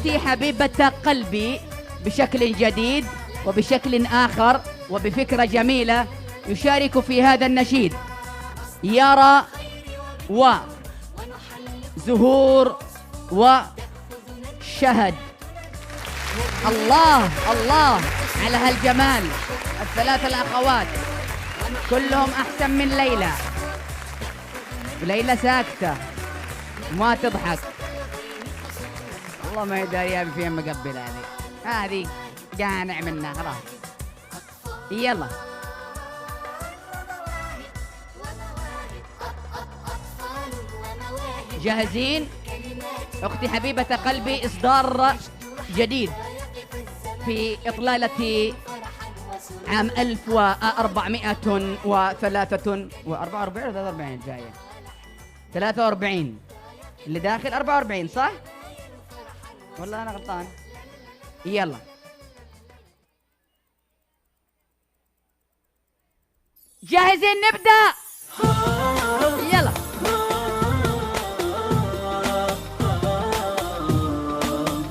أختي حبيبة قلبي بشكل جديد وبشكل آخر وبفكرة جميلة يشارك في هذا النشيد يارا وزهور وشهد. الله الله على هالجمال، الثلاث الأخوات كلهم أحسن من ليلى. وليلى ساكتة ما تضحك، والله ما هي دارية فيها مقبلة هذه قانع منها خلاص. يلا جاهزين؟ أختي حبيبة قلبي إصدار جديد في إطلالة عام 1443 جاية 43 اللي داخل 44 صح؟ والله أنا غلطان. يلا جاهزين نبدأ؟ يلا.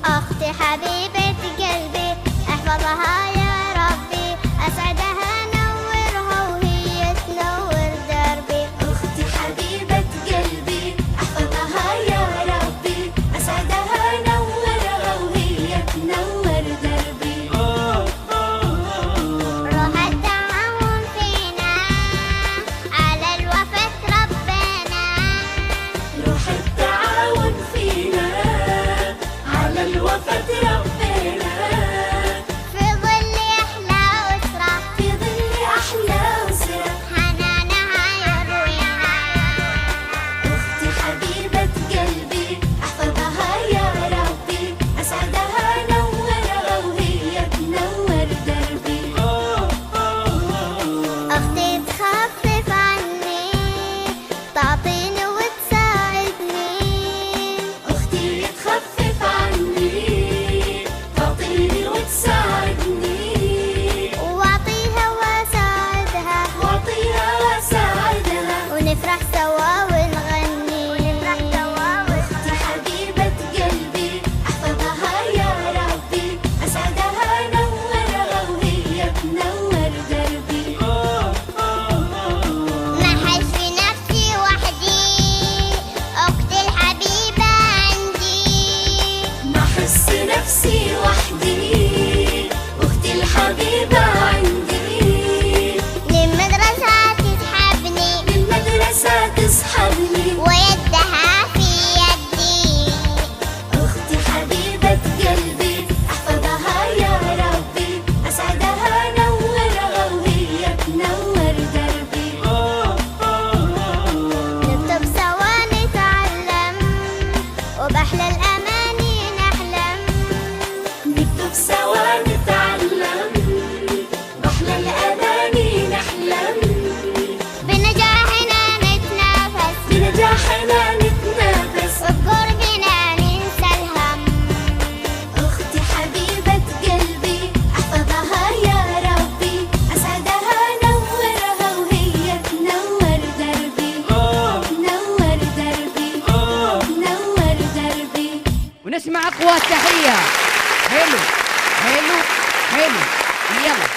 أختي حبيبة قلبي احفظها يا ربي، أسعدها نورها وهي تنور دربي. أختي حبيبة قلبي احفظها يا ربي، أسعدها نورها وهي تنور دربي. روح التعاون فينا على الوفا تربينا، روح التعاون فينا على الوفا تربينا. في ظل أحلى أسرة، في ظل أحلى أسرة حنانها يرويها. أختي حبيبة قلبي احفظها يا ربي، أسعدها نورها وهي تنور دربي. أختي تخفف عني، تعطيني وتساعدني، أختي تخفف عني، تعطيني وتساعدني، وأعطيها وأساعدها، وأعطيها وأساعدها، ونفرح سوا ونغني. أختي حبيبة قلبي احفظها يا ربي، أسعدها نورها وهي تنور دربي. ما حش في نفسي وحدي، أختي الحبيبة عندي. ما أحس نفسي وحدي، أختي الحبيبة عندي. للمدرسة تسحبني، للمدرسة تسحبني، ويدها في يدي. أختي حبيبة قلبي احفظها يا ربي، أسعدها نورها وهي تنور دربي. نكتب سوا نتعلم، وبأحلى الأماني نحلم. نكتب سوا نتعلم، بأحلى الأماني نحلم. بنجاحنا نتنافس، بنجاحنا نتنافس، وبقربنا ننسى الهم. أختي حبيبة قلبي احفظها يا ربي، أسعدها نورها وهي تنور دربي. تنور دربي، تنور دربي. ونسمع أقوى تحية. حلو حلو حلو. يلا